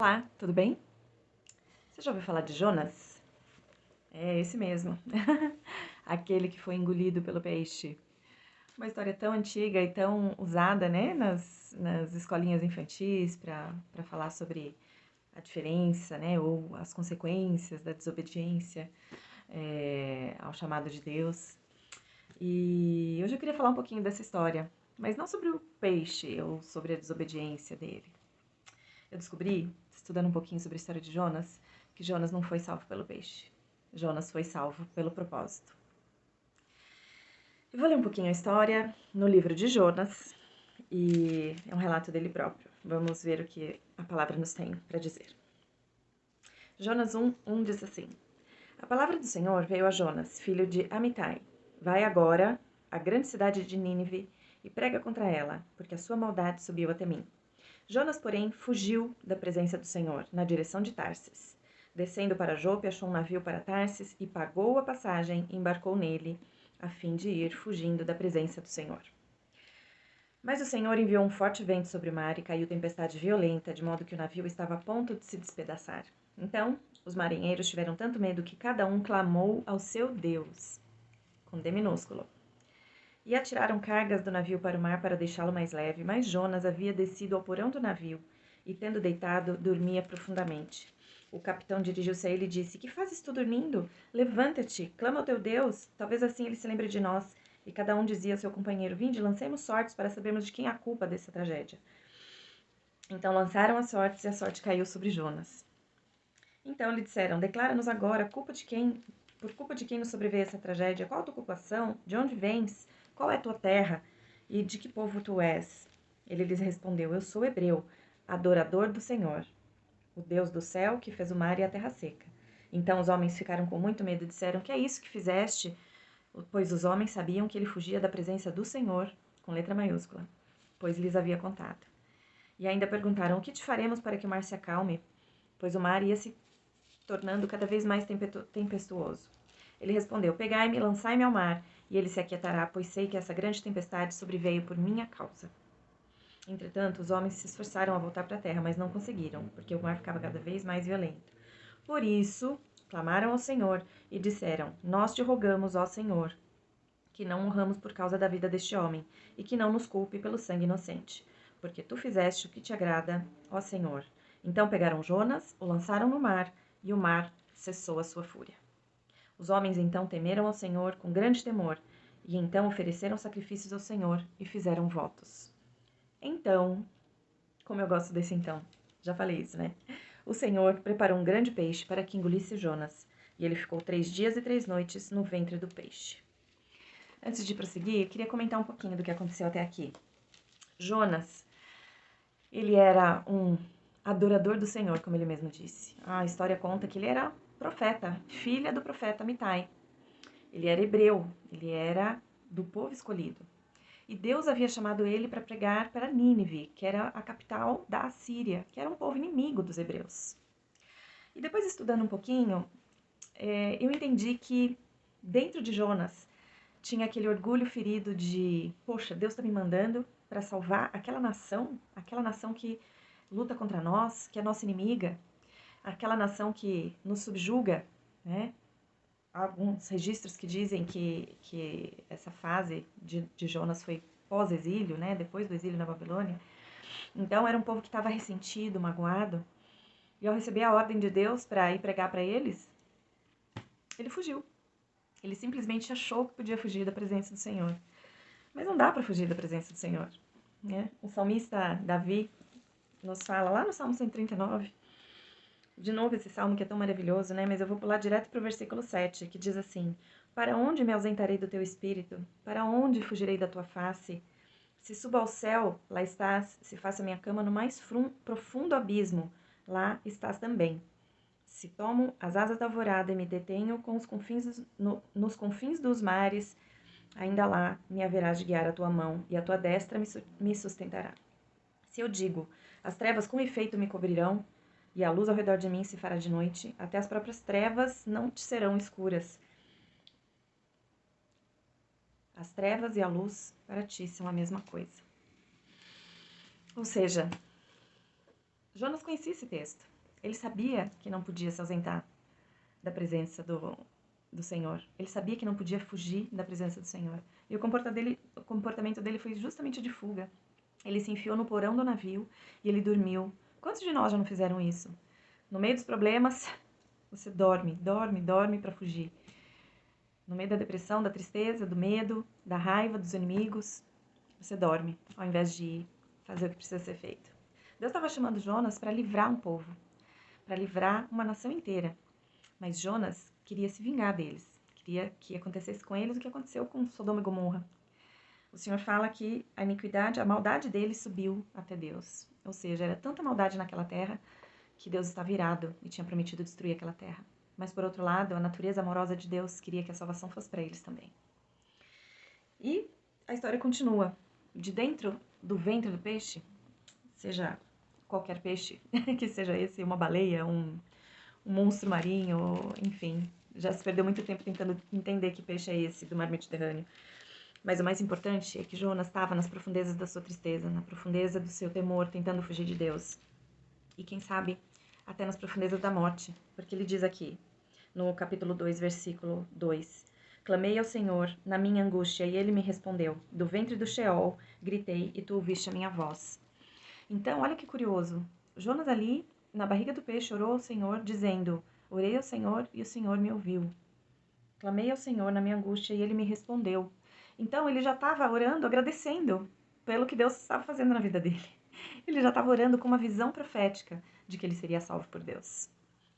Olá, tudo bem? Você já ouviu falar de Jonas? É esse mesmo. Aquele que foi engolido pelo peixe. Uma história tão antiga e tão usada, né, nas escolinhas infantis para falar sobre a diferença, né, ou as consequências da desobediência ao chamado de Deus. E hoje eu queria falar um pouquinho dessa história, mas não sobre o peixe ou sobre a desobediência dele. Eu descobri, estudando um pouquinho sobre a história de Jonas, que Jonas não foi salvo pelo peixe. Jonas foi salvo pelo propósito. Eu vou ler um pouquinho a história no livro de Jonas, e é um relato dele próprio. Vamos ver o que a palavra nos tem para dizer. Jonas 1 diz assim: A palavra do Senhor veio a Jonas, filho de Amitai. Vai agora à grande cidade de Nínive e prega contra ela, porque a sua maldade subiu até mim. Jonas, porém, fugiu da presença do Senhor, na direção de Tarsis. Descendo para Jope, achou um navio para Tarsis e pagou a passagem e embarcou nele, a fim de ir fugindo da presença do Senhor. Mas o Senhor enviou um forte vento sobre o mar e caiu tempestade violenta, de modo que o navio estava a ponto de se despedaçar. Então, os marinheiros tiveram tanto medo que cada um clamou ao seu Deus, com D minúsculo. E atiraram cargas do navio para o mar para deixá-lo mais leve, mas Jonas havia descido ao porão do navio e, tendo deitado, dormia profundamente. O capitão dirigiu-se a ele e disse: Que fazes tu dormindo? Levanta-te, clama ao teu Deus, talvez assim ele se lembre de nós. E cada um dizia ao seu companheiro: Vinde, lancemos sortes para sabermos de quem é a culpa dessa tragédia. Então lançaram as sortes e a sorte caiu sobre Jonas. Então lhe disseram: Declara-nos agora por culpa de quem nos sobreveio essa tragédia. Qual a tua ocupação? De onde vens? Qual é a tua terra? E de que povo tu és? Ele lhes respondeu: Eu sou hebreu, adorador do Senhor, o Deus do céu que fez o mar e a terra seca. Então os homens ficaram com muito medo e disseram: Que é isso que fizeste? Pois os homens sabiam que ele fugia da presença do Senhor, com letra maiúscula, pois lhes havia contado. E ainda perguntaram: O que te faremos para que o mar se acalme? Pois o mar ia se tornando cada vez mais tempestuoso. Ele respondeu: Pegai-me e lançai-me ao mar, e ele se aquietará, pois sei que essa grande tempestade sobreveio por minha causa. Entretanto, os homens se esforçaram a voltar para a terra, mas não conseguiram, porque o mar ficava cada vez mais violento. Por isso, clamaram ao Senhor e disseram: Nós te rogamos, ó Senhor, que não morramos por causa da vida deste homem, e que não nos culpe pelo sangue inocente, porque tu fizeste o que te agrada, ó Senhor. Então pegaram Jonas, o lançaram no mar, e o mar cessou a sua fúria. Os homens então temeram ao Senhor com grande temor, e então ofereceram sacrifícios ao Senhor e fizeram votos. Então, como eu gosto desse então, já falei isso, né? O Senhor preparou um grande peixe para que engolisse Jonas, e ele ficou 3 dias e 3 noites no ventre do peixe. Antes de prosseguir, eu queria comentar um pouquinho do que aconteceu até aqui. Jonas, ele era um adorador do Senhor, como ele mesmo disse. A história conta que ele era profeta, filha do profeta Mitai. Ele era hebreu, ele era do povo escolhido. E Deus havia chamado ele para pregar para Nínive, que era a capital da Assíria, que era um povo inimigo dos hebreus. E depois, estudando um pouquinho, eu entendi que dentro de Jonas tinha aquele orgulho ferido de, poxa, Deus está me mandando para salvar aquela nação que luta contra nós, que é nossa inimiga, aquela nação que nos subjuga, né? Há alguns registros que dizem que essa fase de Jonas foi pós-exílio, né? Depois do exílio na Babilônia. Então era um povo que estava ressentido, magoado. E ao receber a ordem de Deus para ir pregar para eles, ele fugiu. Ele simplesmente achou que podia fugir da presença do Senhor. Mas não dá para fugir da presença do Senhor, né? O salmista Davi nos fala lá no Salmo 139, de novo esse salmo que é tão maravilhoso, né? Mas eu vou pular direto para o versículo 7, que diz assim: Para onde me ausentarei do teu espírito? Para onde fugirei da tua face? Se subo ao céu, lá estás. Se faço a minha cama no mais profundo abismo, lá estás também. Se tomo as asas da alvorada e me detenho com os nos confins dos mares, ainda lá me haverás de guiar a tua mão, e a tua destra me sustentará. Se eu digo: As trevas com efeito me cobrirão, e a luz ao redor de mim se fará de noite, até as próprias trevas não te serão escuras. As trevas e a luz para ti são a mesma coisa. Ou seja, Jonas conhecia esse texto. Ele sabia que não podia se ausentar da presença do Senhor. Ele sabia que não podia fugir da presença do Senhor. E o comportamento dele foi justamente de fuga. Ele se enfiou no porão do navio e ele dormiu. Quantos de nós já não fizeram isso? No meio dos problemas, você dorme para fugir. No meio da depressão, da tristeza, do medo, da raiva, dos inimigos, você dorme, ao invés de fazer o que precisa ser feito. Deus estava chamando Jonas para livrar um povo, para livrar uma nação inteira. Mas Jonas queria se vingar deles. Queria que acontecesse com eles o que aconteceu com Sodoma e Gomorra. O Senhor fala que a iniquidade, a maldade deles subiu até Deus. Ou seja, era tanta maldade naquela terra que Deus estava irado e tinha prometido destruir aquela terra. Mas, por outro lado, a natureza amorosa de Deus queria que a salvação fosse para eles também. E a história continua. De dentro do ventre do peixe, seja qualquer peixe, que seja esse, uma baleia, um monstro marinho, enfim. Já se perdeu muito tempo tentando entender que peixe é esse do mar Mediterrâneo. Mas o mais importante é que Jonas estava nas profundezas da sua tristeza, na profundeza do seu temor, tentando fugir de Deus. E quem sabe, até nas profundezas da morte. Porque ele diz aqui, no capítulo 2, versículo 2: Clamei ao Senhor na minha angústia e ele me respondeu. Do ventre do Sheol gritei e tu ouviste a minha voz. Então, olha que curioso. Jonas ali, na barriga do peixe, orou ao Senhor, dizendo: Orei ao Senhor e o Senhor me ouviu. Clamei ao Senhor na minha angústia e ele me respondeu. Então, ele já estava orando, agradecendo pelo que Deus estava fazendo na vida dele. Ele já estava orando com uma visão profética de que ele seria salvo por Deus.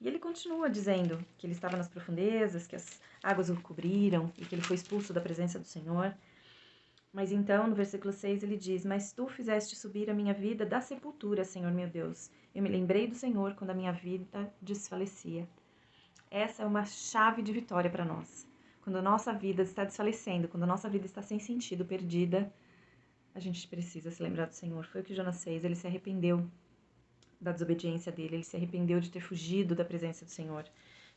E ele continua dizendo que ele estava nas profundezas, que as águas o cobriram e que ele foi expulso da presença do Senhor. Mas então, no versículo 6, ele diz: Mas tu fizeste subir a minha vida da sepultura, Senhor meu Deus. Eu me lembrei do Senhor quando a minha vida desfalecia. Essa é uma chave de vitória para nós. Quando a nossa vida está desfalecendo, quando a nossa vida está sem sentido, perdida, a gente precisa se lembrar do Senhor. Foi o que Jonas fez, ele se arrependeu da desobediência dele, ele se arrependeu de ter fugido da presença do Senhor.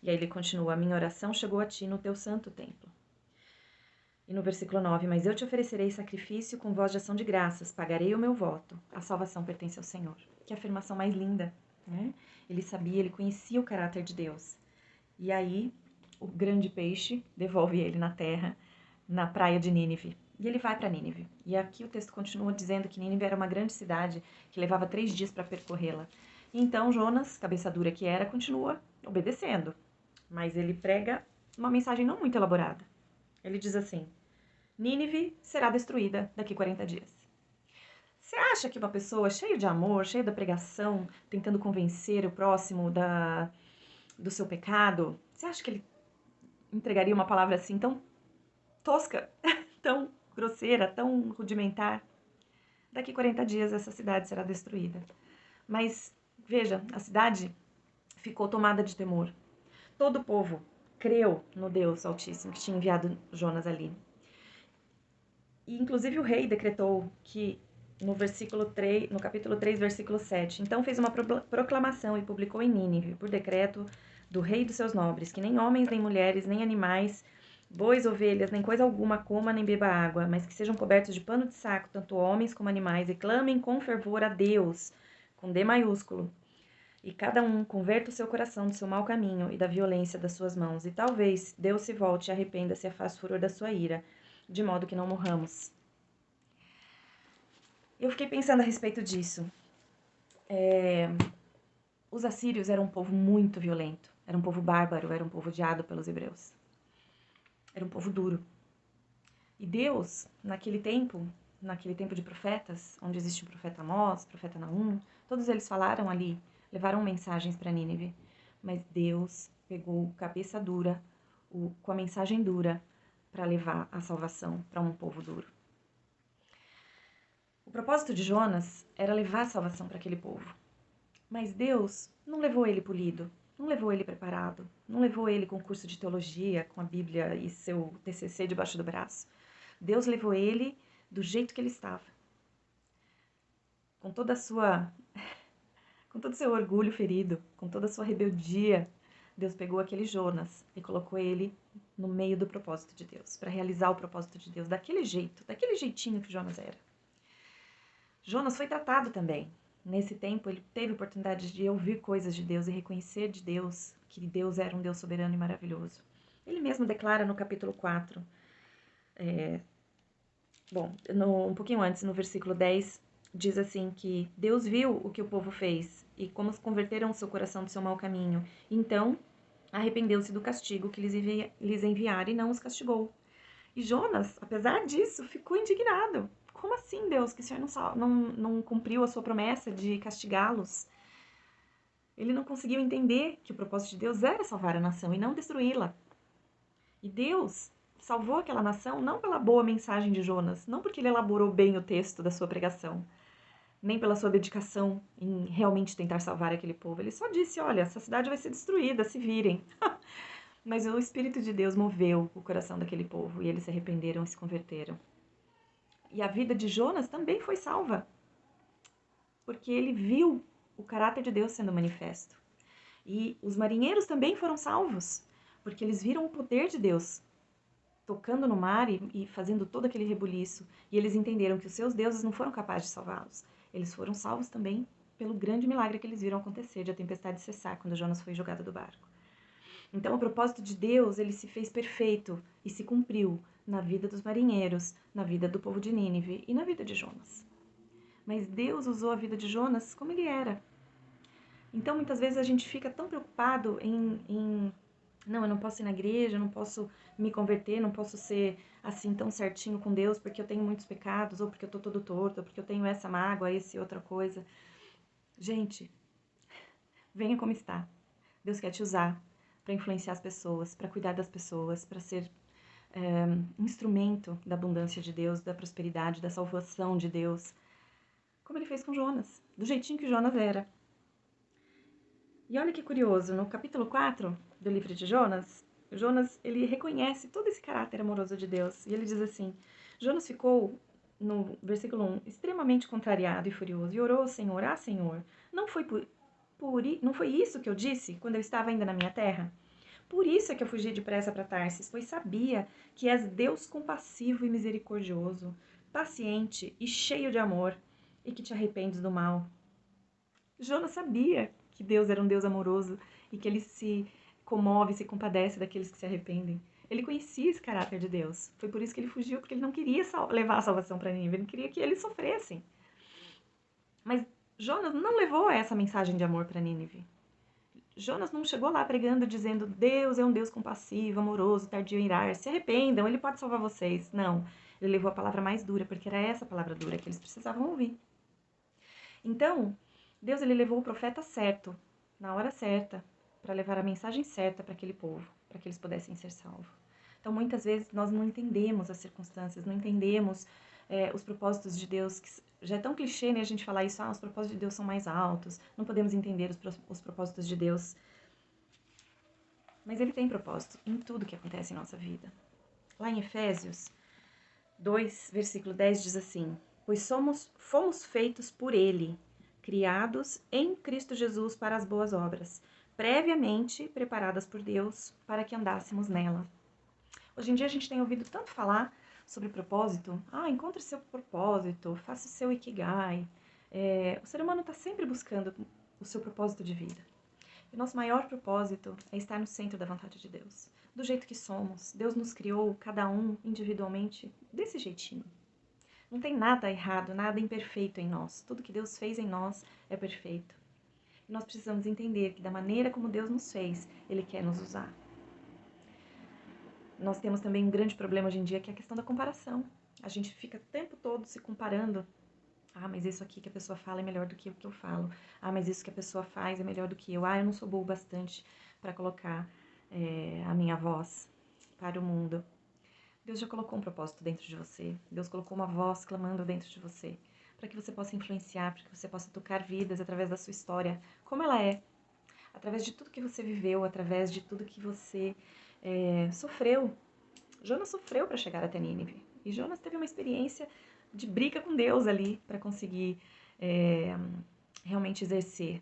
E aí ele continua: A minha oração chegou a ti no teu santo templo. E no versículo 9, mas eu te oferecerei sacrifício com voz de ação de graças, pagarei o meu voto, a salvação pertence ao Senhor. Que afirmação mais linda, né? Ele sabia, ele conhecia o caráter de Deus. E aí, o grande peixe devolve ele na terra, na praia de Nínive. E ele vai para Nínive. E aqui o texto continua dizendo que Nínive era uma grande cidade que levava 3 dias para percorrê-la. E então Jonas, cabeça dura que era, continua obedecendo. Mas ele prega uma mensagem não muito elaborada. Ele diz assim: Nínive será destruída daqui 40 dias. Você acha que uma pessoa cheia de amor, cheia da pregação, tentando convencer o próximo do seu pecado, você acha que ele entregaria uma palavra assim tão tosca, tão grosseira, tão rudimentar? Daqui 40 dias essa cidade será destruída. Mas, veja, a cidade ficou tomada de temor. Todo o povo creu no Deus Altíssimo que tinha enviado Jonas ali. E, inclusive, o rei decretou que, no capítulo 3, versículo 7, então fez uma proclamação e publicou em Nínive, por decreto do rei e dos seus nobres, que nem homens, nem mulheres, nem animais, bois, ovelhas, nem coisa alguma coma nem beba água, mas que sejam cobertos de pano de saco, tanto homens como animais, e clamem com fervor a Deus, com D maiúsculo. E cada um converta o seu coração do seu mau caminho e da violência das suas mãos, e talvez Deus se volte e arrependa-se e afaste o furor da sua ira, de modo que não morramos. Eu fiquei pensando a respeito disso. Os assírios eram um povo muito violento, era um povo bárbaro, era um povo odiado pelos hebreus. Era um povo duro. E Deus, naquele tempo de profetas, onde existe o profeta Amós, o profeta Naum, todos eles falaram ali, levaram mensagens para Nínive. Mas Deus pegou cabeça dura, com a mensagem dura, para levar a salvação para um povo duro. O propósito de Jonas era levar a salvação para aquele povo. Mas Deus não levou ele polido, não levou ele preparado, não levou ele com curso de teologia, com a Bíblia e seu TCC debaixo do braço. Deus levou ele do jeito que ele estava. Com todo o seu orgulho ferido, com toda a sua rebeldia, Deus pegou aquele Jonas e colocou ele no meio do propósito de Deus, para realizar o propósito de Deus daquele jeito, daquele jeitinho que Jonas era. Jonas foi tratado também. Nesse tempo, ele teve oportunidade de ouvir coisas de Deus e reconhecer de Deus que Deus era um Deus soberano e maravilhoso. Ele mesmo declara no capítulo 4, um pouquinho antes, no versículo 10, diz assim que Deus viu o que o povo fez e como converteram o seu coração do seu mau caminho. Então, arrependeu-se do castigo que lhes enviara e não os castigou. E Jonas, apesar disso, ficou indignado. Como assim, Deus, que o Senhor não cumpriu a sua promessa de castigá-los? Ele não conseguiu entender que o propósito de Deus era salvar a nação e não destruí-la. E Deus salvou aquela nação não pela boa mensagem de Jonas, não porque ele elaborou bem o texto da sua pregação, nem pela sua dedicação em realmente tentar salvar aquele povo. Ele só disse, olha, essa cidade vai ser destruída, se virem. Mas o Espírito de Deus moveu o coração daquele povo e eles se arrependeram e se converteram. E a vida de Jonas também foi salva, porque ele viu o caráter de Deus sendo manifesto. E os marinheiros também foram salvos, porque eles viram o poder de Deus tocando no mar e fazendo todo aquele rebuliço. E eles entenderam que os seus deuses não foram capazes de salvá-los. Eles foram salvos também pelo grande milagre que eles viram acontecer de a tempestade cessar quando Jonas foi jogado do barco. Então, o propósito de Deus, ele se fez perfeito e se cumpriu na vida dos marinheiros, na vida do povo de Nínive e na vida de Jonas. Mas Deus usou a vida de Jonas como ele era. Então, muitas vezes a gente fica tão preocupado não, eu não posso ir na igreja, eu não posso me converter, não posso ser assim tão certinho com Deus porque eu tenho muitos pecados, ou porque eu tô todo torto, ou porque eu tenho essa mágoa, essa e outra coisa. Gente, venha como está. Deus quer te usar para influenciar as pessoas, para cuidar das pessoas, para ser instrumento da abundância de Deus, da prosperidade, da salvação de Deus, como ele fez com Jonas, do jeitinho que Jonas era. E olha que curioso, no capítulo 4 do livro de Jonas, Jonas ele reconhece todo esse caráter amoroso de Deus. E ele diz assim, Jonas ficou, no versículo 1, extremamente contrariado e furioso, e orou ao Senhor, Senhor, não foi isso que eu disse quando eu estava ainda na minha terra? Por isso é que eu fugi depressa para Tarsis, pois sabia que és Deus compassivo e misericordioso, paciente e cheio de amor, e que te arrependes do mal. Jonas sabia que Deus era um Deus amoroso e que ele se comove, se compadece daqueles que se arrependem. Ele conhecia esse caráter de Deus. Foi por isso que ele fugiu, porque ele não queria levar a salvação para Nínive, ele não queria que eles sofressem. Mas Jonas não levou essa mensagem de amor para Nínive. Jonas não chegou lá pregando, dizendo Deus é um Deus compassivo, amoroso, tardio em irar, se arrependam, ele pode salvar vocês. Não, ele levou a palavra mais dura, porque era essa palavra dura que eles precisavam ouvir. Então, Deus ele levou o profeta certo, na hora certa, para levar a mensagem certa para aquele povo, para que eles pudessem ser salvos. Então, muitas vezes, nós não entendemos as circunstâncias, não entendemos os propósitos de Deus, que já é tão clichê, né, a gente falar isso, os propósitos de Deus são mais altos, não podemos entender os propósitos de Deus. Mas ele tem propósito em tudo que acontece em nossa vida. Lá em Efésios 2, versículo 10 diz assim, pois fomos feitos por ele, criados em Cristo Jesus para as boas obras, previamente preparadas por Deus para que andássemos nela. Hoje em dia a gente tem ouvido tanto falar sobre propósito. Encontre seu propósito, faça o seu ikigai. O ser humano está sempre buscando o seu propósito de vida. E o nosso maior propósito é estar no centro da vontade de Deus. Do jeito que somos, Deus nos criou, cada um individualmente, desse jeitinho. Não tem nada errado, nada imperfeito em nós. Tudo que Deus fez em nós é perfeito. E nós precisamos entender que da maneira como Deus nos fez, Ele quer nos usar. Nós temos também um grande problema hoje em dia, que é a questão da comparação. A gente fica o tempo todo se comparando. Mas isso aqui que a pessoa fala é melhor do que o que eu falo. Mas isso que a pessoa faz é melhor do que eu. Eu não sou boa o bastante para colocar a minha voz para o mundo. Deus já colocou um propósito dentro de você. Deus colocou uma voz clamando dentro de você, para que você possa influenciar, para que você possa tocar vidas através da sua história, como ela é, através de tudo que você viveu, através de tudo que você sofreu. Jonas sofreu para chegar até Nínive. E Jonas teve uma experiência de briga com Deus ali para conseguir realmente exercer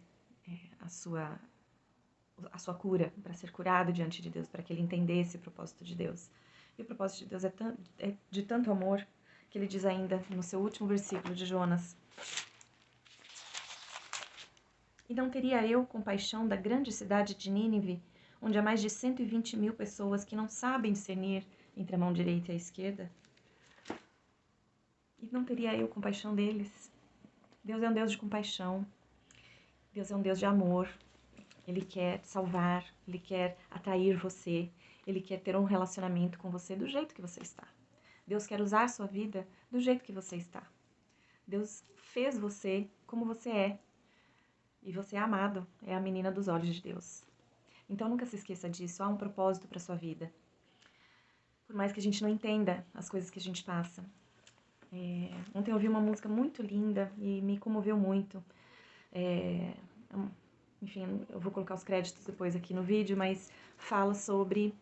a sua cura, para ser curado diante de Deus, para que ele entendesse o propósito de Deus. E o propósito de Deus é de tanto amor que ele diz ainda no seu último versículo de Jonas. E não teria eu compaixão da grande cidade de Nínive, onde há mais de 120.000 pessoas que não sabem discernir entre a mão direita e a esquerda? E não teria eu compaixão deles? Deus é um Deus de compaixão. Deus é um Deus de amor. Ele quer salvar, Ele quer atrair você, Ele quer ter um relacionamento com você do jeito que você está. Deus quer usar a sua vida do jeito que você está. Deus fez você como você é. E você é amado, é a menina dos olhos de Deus. Então nunca se esqueça disso, há um propósito para a sua vida. Por mais que a gente não entenda as coisas que a gente passa. Ontem eu ouvi uma música muito linda e me comoveu muito. Enfim, eu vou colocar os créditos depois aqui no vídeo, mas fala sobre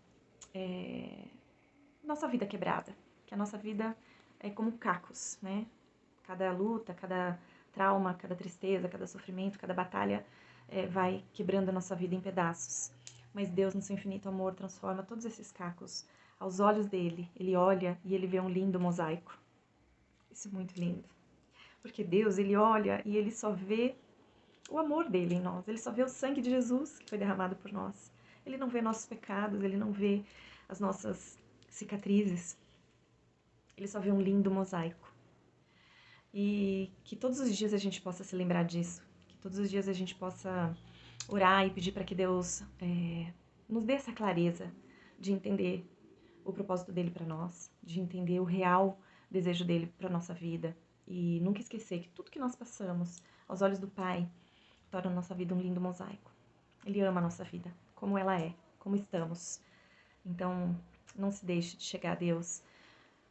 nossa vida quebrada. Que a nossa vida é como cacos, né? Cada luta, cada trauma, cada tristeza, cada sofrimento, cada batalha vai quebrando a nossa vida em pedaços. Mas Deus, no seu infinito amor, transforma todos esses cacos aos olhos dele. Ele olha e ele vê um lindo mosaico. Isso é muito lindo. Porque Deus, ele olha e ele só vê o amor dele em nós. Ele só vê o sangue de Jesus que foi derramado por nós. Ele não vê nossos pecados, ele não vê as nossas cicatrizes. Ele só vê um lindo mosaico. E que todos os dias a gente possa se lembrar disso. Que todos os dias a gente possa orar e pedir para que Deus nos dê essa clareza de entender o propósito dele para nós, de entender o real desejo dele para nossa vida. E nunca esquecer que tudo que nós passamos, aos olhos do Pai, torna a nossa vida um lindo mosaico. Ele ama a nossa vida, como ela é, como estamos. Então, não se deixe de chegar a Deus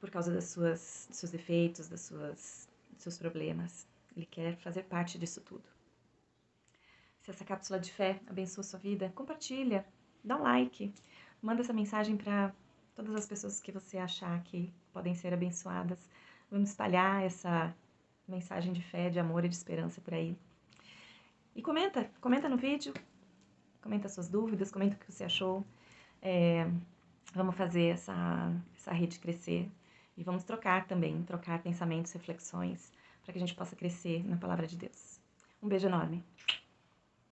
por causa dos seus defeitos, dos seus problemas. Ele quer fazer parte disso tudo. Se essa cápsula de fé abençoa a sua vida, compartilha, dá um like, manda essa mensagem para todas as pessoas que você achar que podem ser abençoadas. Vamos espalhar essa mensagem de fé, de amor e de esperança por aí. E comenta no vídeo, comenta suas dúvidas, comenta o que você achou. Vamos fazer essa rede crescer e vamos trocar pensamentos, reflexões, para que a gente possa crescer na palavra de Deus. Um beijo enorme.